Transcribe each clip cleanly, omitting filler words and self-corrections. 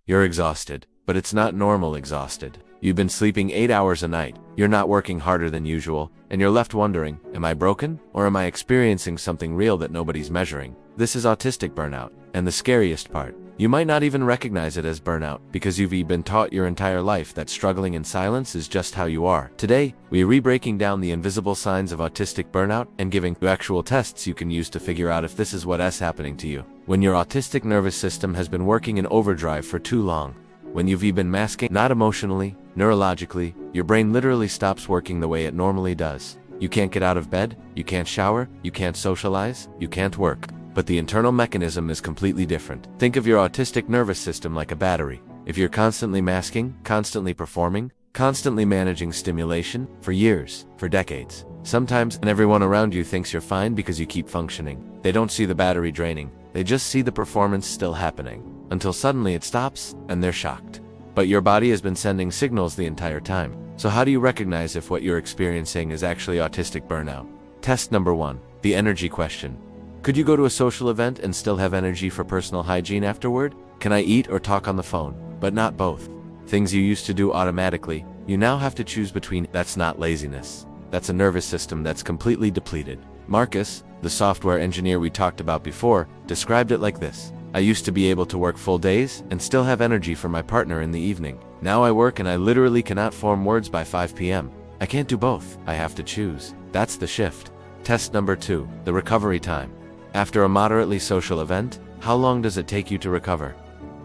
You're exhausted, but it's not normal exhausted. You've been sleeping 8 hours a night, you're not working harder than usual, and you're left wondering, am I broken? Or am I experiencing something real that nobody's measuring? This is autistic burnout, and the scariest part. You might not even recognize it as burnout, because you've been taught your entire life that struggling in silence is just how you are. Today, we're breaking down the invisible signs of autistic burnout and giving you actual tests you can use to figure out if this is what's happening to you. When your autistic nervous system has been working in overdrive for too long, when you've been masking, not emotionally, neurologically, your brain literally stops working the way it normally does. You can't get out of bed, you can't shower, you can't socialize, you can't work. But the internal mechanism is completely different. Think of your autistic nervous system like a battery. If you're constantly masking, constantly performing, constantly managing stimulation, for years, for decades, sometimes and everyone around you thinks you're fine because you keep functioning. They don't see the battery draining, they just see the performance still happening. Until suddenly it stops, and they're shocked. But your body has been sending signals the entire time. So how do you recognize if what you're experiencing is actually autistic burnout? Test number 1, the energy question. Could you go to a social event and still have energy for personal hygiene afterward? Can I eat or talk on the phone? But not both. Things you used to do automatically, you now have to choose between. That's not laziness. That's a nervous system that's completely depleted. Marcus, the software engineer we talked about before, described it like this. I used to be able to work full days and still have energy for my partner in the evening. Now I work and I literally cannot form words by 5 p.m. I can't do both. I have to choose. That's the shift. Test number 2, the recovery time. After a moderately social event, how long does it take you to recover?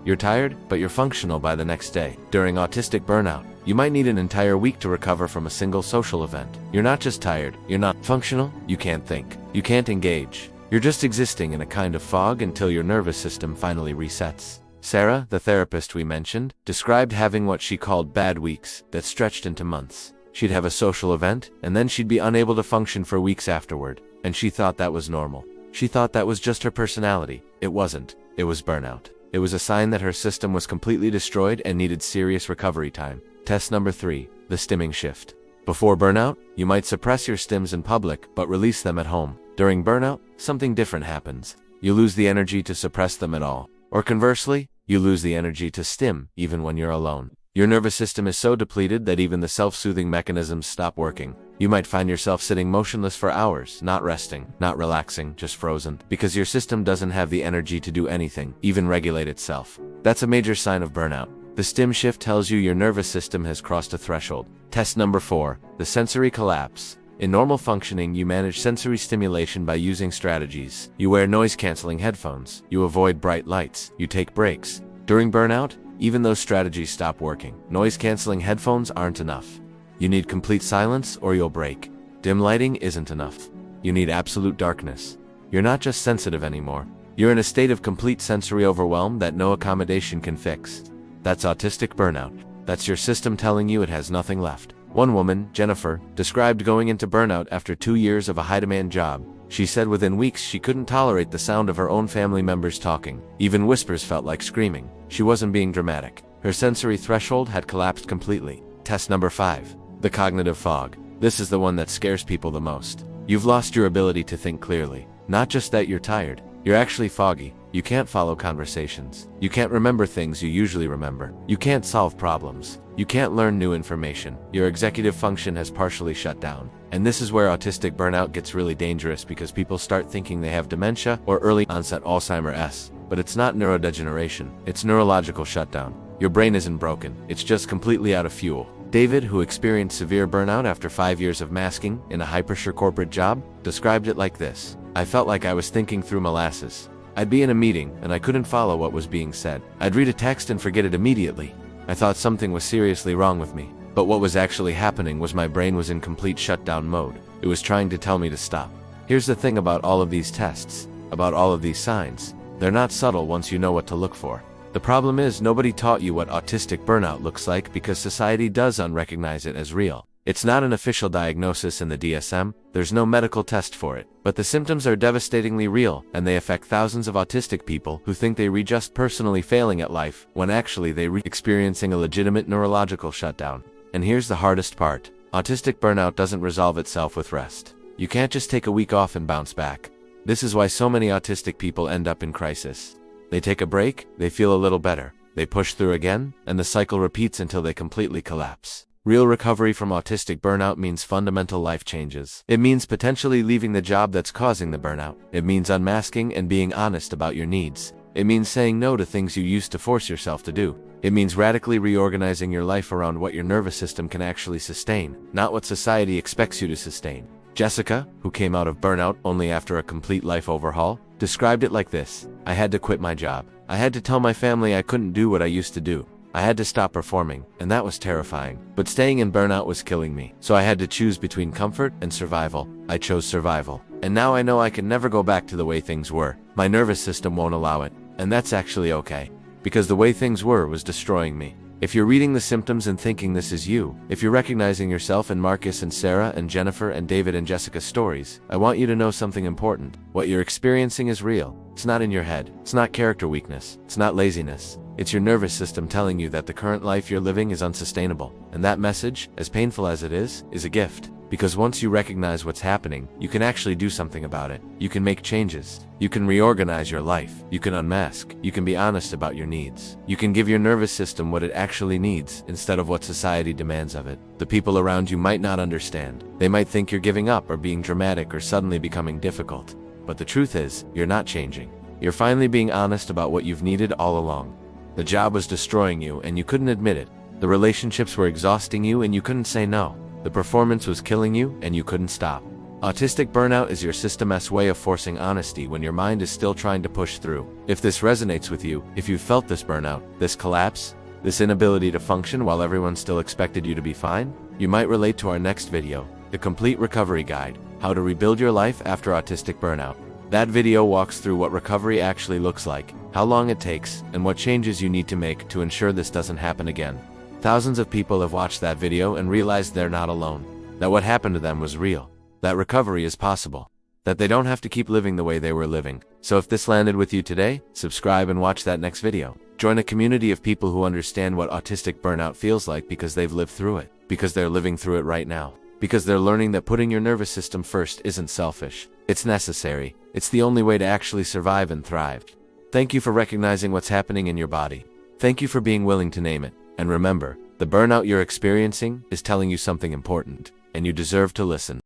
You're tired, but you're functional by the next day. During autistic burnout, you might need an entire week to recover from a single social event. You're not just tired, you're not functional, you can't think, you can't engage. You're just existing in a kind of fog until your nervous system finally resets. Sarah, the therapist we mentioned, described having what she called bad weeks that stretched into months. She'd have a social event, and then she'd be unable to function for weeks afterward, and she thought that was normal. She thought that was just her personality. It wasn't. It was burnout. It was a sign that her system was completely destroyed and needed serious recovery time. Test number 3, the stimming shift. Before burnout, you might suppress your stims in public, but release them at home. During burnout, something different happens. You lose the energy to suppress them at all. Or conversely, you lose the energy to stim, even when you're alone. Your nervous system is so depleted that even the self-soothing mechanisms stop working. You might find yourself sitting motionless for hours, not resting, not relaxing, just frozen, because your system doesn't have the energy to do anything, even regulate itself. That's a major sign of burnout. The stim shift tells you your nervous system has crossed a threshold. Test number 4, the sensory collapse. In normal functioning, you manage sensory stimulation by using strategies. You wear noise-canceling headphones. You avoid bright lights. You take breaks. During burnout, even those strategies stop working. Noise-canceling headphones aren't enough. You need complete silence or you'll break. Dim lighting isn't enough. You need absolute darkness. You're not just sensitive anymore. You're in a state of complete sensory overwhelm that no accommodation can fix. That's autistic burnout. That's your system telling you it has nothing left. One woman, Jennifer, described going into burnout after 2 years of a high-demand job. She said within weeks she couldn't tolerate the sound of her own family members talking. Even whispers felt like screaming. She wasn't being dramatic. Her sensory threshold had collapsed completely. Test number 5, the cognitive fog. This is the one that scares people the most. You've lost your ability to think clearly. Not just that you're tired, you're actually foggy. You can't follow conversations. You can't remember things you usually remember. You can't solve problems. You can't learn new information. Your executive function has partially shut down. And this is where autistic burnout gets really dangerous because people start thinking they have dementia or early onset Alzheimer's. But it's not neurodegeneration. It's neurological shutdown. Your brain isn't broken. It's just completely out of fuel. David, who experienced severe burnout after 5 years of masking in a high-pressure corporate job, described it like this. I felt like I was thinking through molasses. I'd be in a meeting, and I couldn't follow what was being said. I'd read a text and forget it immediately. I thought something was seriously wrong with me. But what was actually happening was my brain was in complete shutdown mode. It was trying to tell me to stop. Here's the thing about all of these tests, about all of these signs. They're not subtle once you know what to look for. The problem is nobody taught you what autistic burnout looks like because society does unrecognize it as real. It's not an official diagnosis in the DSM, there's no medical test for it. But the symptoms are devastatingly real, and they affect thousands of autistic people who think they just personally failing at life, when actually they experiencing a legitimate neurological shutdown. And here's the hardest part. Autistic burnout doesn't resolve itself with rest. You can't just take a week off and bounce back. This is why so many autistic people end up in crisis. They take a break, they feel a little better. they push through again, and the cycle repeats until they completely collapse. Real recovery from autistic burnout means fundamental life changes. It means potentially leaving the job that's causing the burnout. It means unmasking and being honest about your needs. It means saying no to things you used to force yourself to do. It means radically reorganizing your life around what your nervous system can actually sustain, not what society expects you to sustain. Jessica, who came out of burnout only after a complete life overhaul, described it like this: "I had to quit my job. I had to tell my family I couldn't do what I used to do. I had to stop performing, and that was terrifying. But staying in burnout was killing me. So I had to choose between comfort and survival. I chose survival. And now I know I can never go back to the way things were. My nervous system won't allow it. And that's actually okay. Because the way things were was destroying me." If you're reading the symptoms and thinking this is you, if you're recognizing yourself in Marcus and Sarah and Jennifer and David and Jessica's stories, I want you to know something important. What you're experiencing is real. It's not in your head. It's not character weakness. It's not laziness. It's your nervous system telling you that the current life you're living is unsustainable. And that message, as painful as it is a gift. Because once you recognize what's happening, you can actually do something about it. You can make changes. You can reorganize your life. You can unmask. You can be honest about your needs. You can give your nervous system what it actually needs instead of what society demands of it. The people around you might not understand. They might think you're giving up or being dramatic or suddenly becoming difficult. But the truth is, you're not changing. You're finally being honest about what you've needed all along. The job was destroying you and you couldn't admit it. The relationships were exhausting you and you couldn't say no. The performance was killing you and you couldn't stop. Autistic burnout is your system's way of forcing honesty when your mind is still trying to push through. If this resonates with you, if you've felt this burnout, this collapse, this inability to function while everyone still expected you to be fine, you might relate to our next video, the Complete Recovery Guide, How to Rebuild Your Life After Autistic Burnout. That video walks through what recovery actually looks like, how long it takes, and what changes you need to make to ensure this doesn't happen again. Thousands of people have watched that video and realized they're not alone. That what happened to them was real. That recovery is possible. That they don't have to keep living the way they were living. So if this landed with you today, subscribe and watch that next video. Join a community of people who understand what autistic burnout feels like because they've lived through it. Because they're living through it right now. Because they're learning that putting your nervous system first isn't selfish. It's necessary. It's the only way to actually survive and thrive. Thank you for recognizing what's happening in your body. Thank you for being willing to name it. And remember, the burnout you're experiencing is telling you something important, and you deserve to listen.